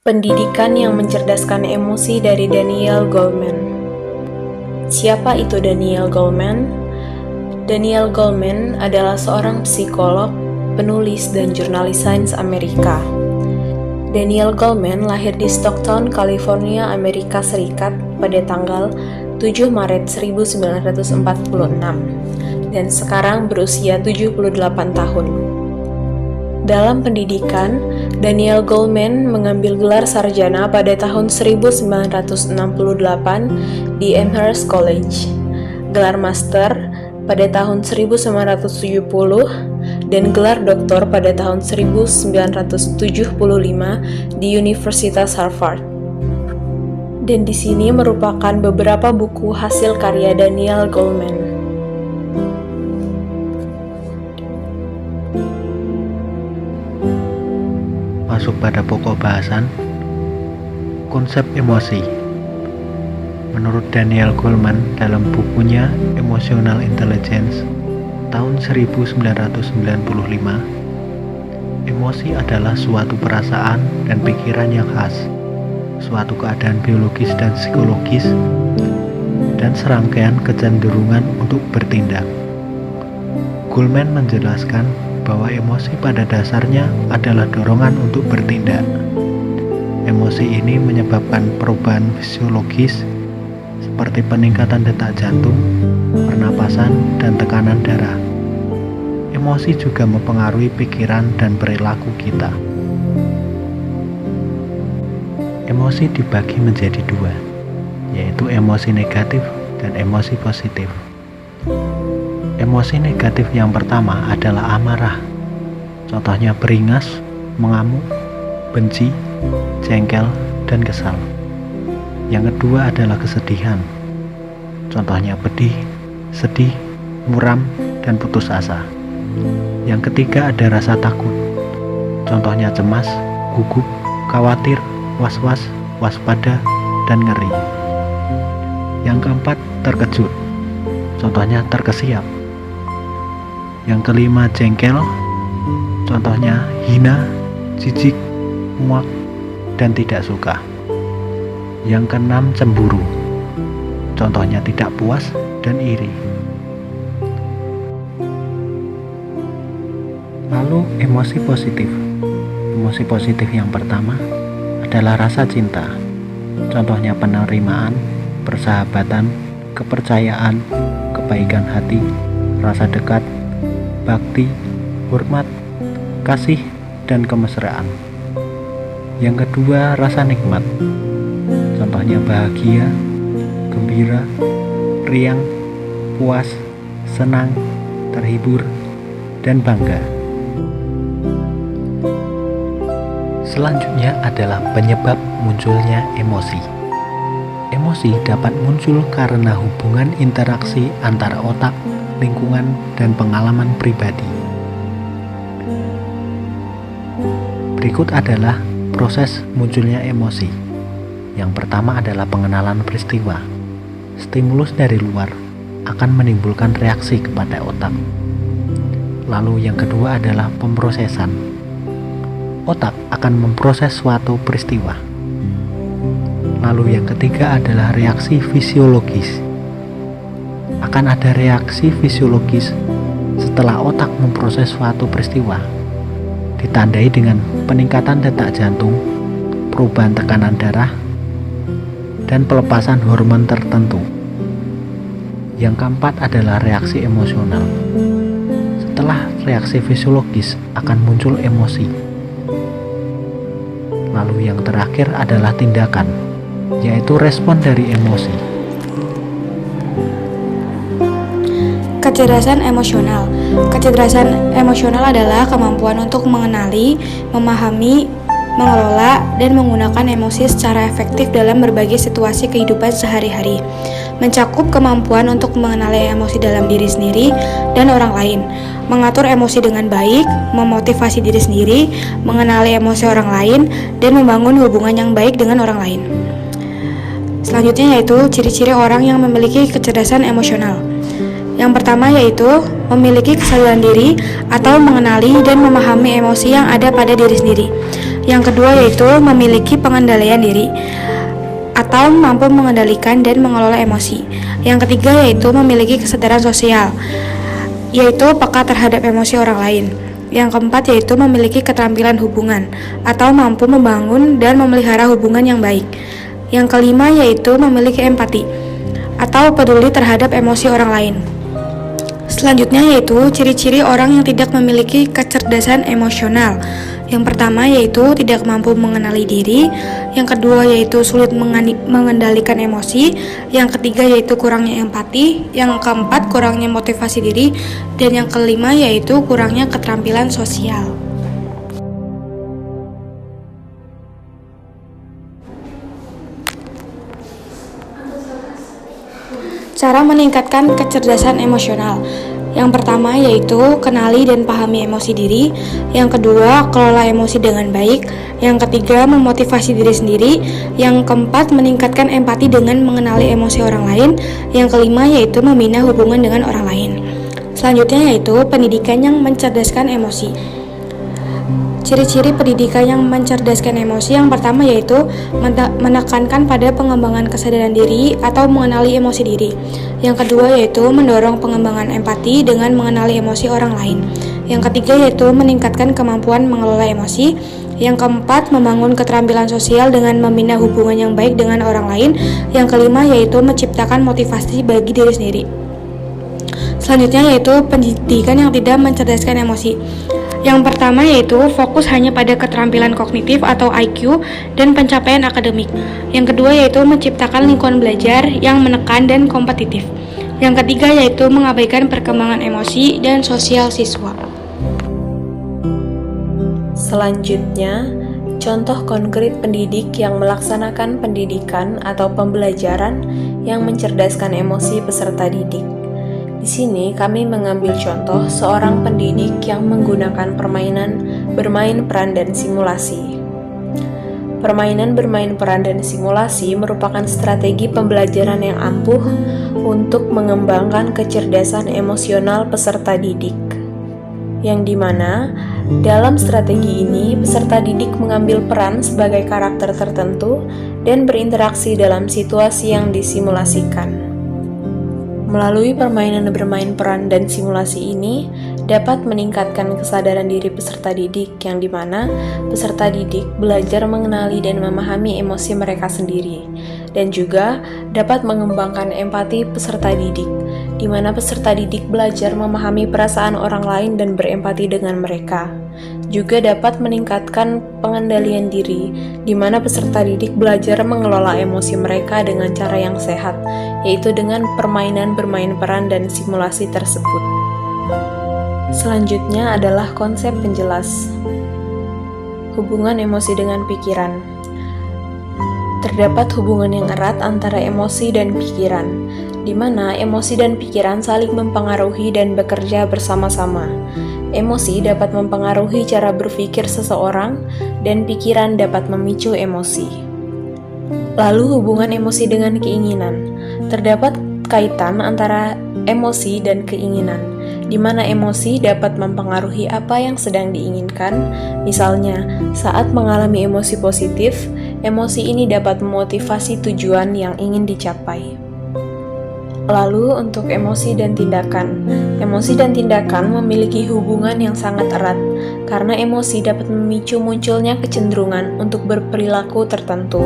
Pendidikan yang mencerdaskan emosi dari Daniel Goleman. Siapa itu Daniel Goleman? Daniel Goleman adalah seorang psikolog, penulis, dan jurnalis sains Amerika. Daniel Goleman lahir di Stockton, California, Amerika Serikat pada tanggal 7 Maret 1946 dan sekarang berusia 78 tahun. Dalam pendidikan, Daniel Goleman mengambil gelar sarjana pada tahun 1968 di Amherst College, gelar master pada tahun 1970, dan gelar doktor pada tahun 1975 di Universitas Harvard. Dan di sini merupakan beberapa buku hasil karya Daniel Goleman. Masuk pada pokok bahasan, konsep emosi. Menurut Daniel Goleman dalam bukunya Emotional Intelligence tahun 1995, emosi adalah suatu perasaan dan pikiran yang khas, suatu keadaan biologis dan psikologis, dan serangkaian kecenderungan untuk bertindak. Goleman menjelaskan bahwa emosi pada dasarnya adalah dorongan untuk bertindak. Emosi ini menyebabkan perubahan fisiologis seperti peningkatan detak jantung, pernapasan, dan tekanan darah. Emosi juga mempengaruhi pikiran dan perilaku kita. Emosi dibagi menjadi dua, yaitu emosi negatif dan emosi positif. Emosi negatif yang pertama adalah amarah. Contohnya beringas, mengamuk, benci, jengkel, dan kesal. Yang kedua adalah kesedihan. Contohnya pedih, sedih, muram, dan putus asa. Yang ketiga ada rasa takut. Contohnya cemas, gugup, khawatir, was-was, waspada, dan ngeri. Yang keempat terkejut. Contohnya terkesiap. Yang kelima jengkel, contohnya hina, jijik, muak, dan tidak suka. Yang keenam cemburu, contohnya tidak puas dan iri. Lalu emosi positif. Emosi positif yang pertama adalah rasa cinta, contohnya penerimaan, persahabatan, kepercayaan, kebaikan hati, rasa dekat, bakti, hormat, kasih, dan kemesraan. Yang kedua, rasa nikmat. Contohnya bahagia, gembira, riang, puas, senang, terhibur, dan bangga. Selanjutnya adalah penyebab munculnya emosi. Emosi dapat muncul karena hubungan interaksi antara otak, lingkungan, dan pengalaman pribadi. Berikut adalah proses munculnya emosi. Yang pertama adalah pengenalan peristiwa. Stimulus dari luar akan menimbulkan reaksi kepada otak. Lalu yang kedua adalah pemrosesan. Otak akan memproses suatu peristiwa. Lalu yang ketiga adalah reaksi fisiologis. Akan ada reaksi fisiologis setelah otak memproses suatu peristiwa, ditandai dengan peningkatan detak jantung, perubahan tekanan darah, dan pelepasan hormon tertentu. Yang keempat adalah reaksi emosional. Setelah reaksi fisiologis akan muncul emosi. Lalu yang terakhir adalah tindakan, yaitu respon dari emosi. Kecerdasan emosional. Kecerdasan emosional adalah kemampuan untuk mengenali, memahami, mengelola, dan menggunakan emosi secara efektif dalam berbagai situasi kehidupan sehari-hari. Mencakup kemampuan untuk mengenali emosi dalam diri sendiri dan orang lain, mengatur emosi dengan baik, memotivasi diri sendiri, mengenali emosi orang lain, dan membangun hubungan yang baik dengan orang lain. Selanjutnya yaitu ciri-ciri orang yang memiliki kecerdasan emosional. Yang pertama yaitu memiliki kesadaran diri atau mengenali dan memahami emosi yang ada pada diri sendiri. Yang kedua yaitu memiliki pengendalian diri atau mampu mengendalikan dan mengelola emosi. Yang ketiga yaitu memiliki kesadaran sosial, yaitu peka terhadap emosi orang lain. Yang keempat yaitu memiliki keterampilan hubungan atau mampu membangun dan memelihara hubungan yang baik. Yang kelima yaitu memiliki empati atau peduli terhadap emosi orang lain. Selanjutnya yaitu ciri-ciri orang yang tidak memiliki kecerdasan emosional. Yang pertama yaitu tidak mampu mengenali diri. Yang kedua yaitu sulit mengendalikan emosi. Yang ketiga yaitu kurangnya empati. Yang keempat kurangnya motivasi diri. Dan yang kelima yaitu kurangnya keterampilan sosial. Cara meningkatkan kecerdasan emosional. Yang pertama yaitu kenali dan pahami emosi diri. Yang kedua, kelola emosi dengan baik. Yang ketiga, memotivasi diri sendiri. Yang keempat, meningkatkan empati dengan mengenali emosi orang lain. Yang kelima yaitu membina hubungan dengan orang lain. Selanjutnya yaitu pendidikan yang mencerdaskan emosi. Ciri-ciri pendidikan yang mencerdaskan emosi yang pertama yaitu menekankan pada pengembangan kesadaran diri atau mengenali emosi diri. Yang kedua yaitu mendorong pengembangan empati dengan mengenali emosi orang lain. Yang ketiga yaitu meningkatkan kemampuan mengelola emosi. Yang keempat, membangun keterampilan sosial dengan membina hubungan yang baik dengan orang lain. Yang kelima yaitu menciptakan motivasi bagi diri sendiri. Selanjutnya yaitu pendidikan yang tidak mencerdaskan emosi. Yang pertama yaitu fokus hanya pada keterampilan kognitif atau IQ dan pencapaian akademik. Yang kedua yaitu menciptakan lingkungan belajar yang menekan dan kompetitif. Yang ketiga yaitu mengabaikan perkembangan emosi dan sosial siswa. Selanjutnya, contoh konkret pendidik yang melaksanakan pendidikan atau pembelajaran yang mencerdaskan emosi peserta didik. Di sini kami mengambil contoh seorang pendidik yang menggunakan permainan bermain peran dan simulasi. Permainan bermain peran dan simulasi merupakan strategi pembelajaran yang ampuh untuk mengembangkan kecerdasan emosional peserta didik. Yang dimana dalam strategi ini peserta didik mengambil peran sebagai karakter tertentu dan berinteraksi dalam situasi yang disimulasikan. Melalui permainan bermain peran dan simulasi ini dapat meningkatkan kesadaran diri peserta didik yang dimana peserta didik belajar mengenali dan memahami emosi mereka sendiri dan juga dapat mengembangkan empati peserta didik di mana peserta didik belajar memahami perasaan orang lain dan berempati dengan mereka. Juga dapat meningkatkan pengendalian diri, di mana peserta didik belajar mengelola emosi mereka dengan cara yang sehat, yaitu dengan permainan bermain peran dan simulasi tersebut. Selanjutnya adalah konsep penjelas. Hubungan emosi dengan pikiran. Terdapat hubungan yang erat antara emosi dan pikiran, di mana emosi dan pikiran saling mempengaruhi dan bekerja bersama-sama. Emosi dapat mempengaruhi cara berpikir seseorang, dan pikiran dapat memicu emosi. Lalu hubungan emosi dengan keinginan. Terdapat kaitan antara emosi dan keinginan, di mana emosi dapat mempengaruhi apa yang sedang diinginkan. Misalnya, saat mengalami emosi positif, emosi ini dapat memotivasi tujuan yang ingin dicapai. Lalu untuk emosi dan tindakan. Emosi dan tindakan memiliki hubungan yang sangat erat karena emosi dapat memicu munculnya kecenderungan untuk berperilaku tertentu.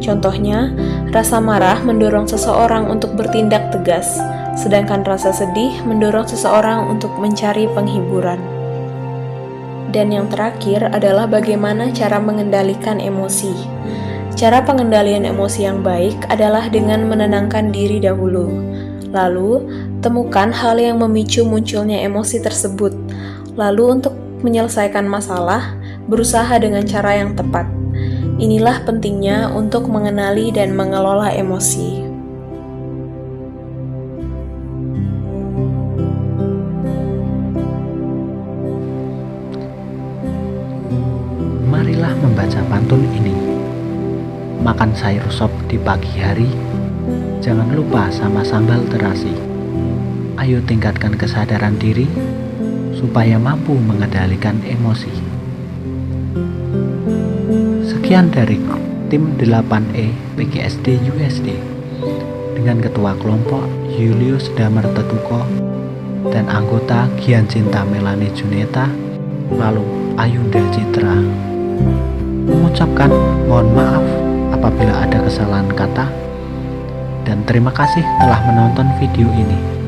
Contohnya, rasa marah mendorong seseorang untuk bertindak tegas, sedangkan rasa sedih mendorong seseorang untuk mencari penghiburan. Dan yang terakhir adalah bagaimana cara mengendalikan emosi. Cara pengendalian emosi yang baik adalah dengan menenangkan diri dahulu. Lalu, temukan hal yang memicu munculnya emosi tersebut. Lalu untuk menyelesaikan masalah, berusaha dengan cara yang tepat. Inilah pentingnya untuk mengenali dan mengelola emosi. Marilah membaca pantun ini. Makan sayur sop di pagi hari, jangan lupa sama sambal terasi. Ayo tingkatkan kesadaran diri, supaya mampu mengendalikan emosi. Sekian dari tim 8E PGSD USD dengan Ketua Kelompok Julius Damar Tetuko dan anggota Gian Cinta Melani Juneta, lalu Ayunda Citra, mengucapkan mohon maaf apabila ada kesalahan kata, dan terima kasih telah menonton video ini.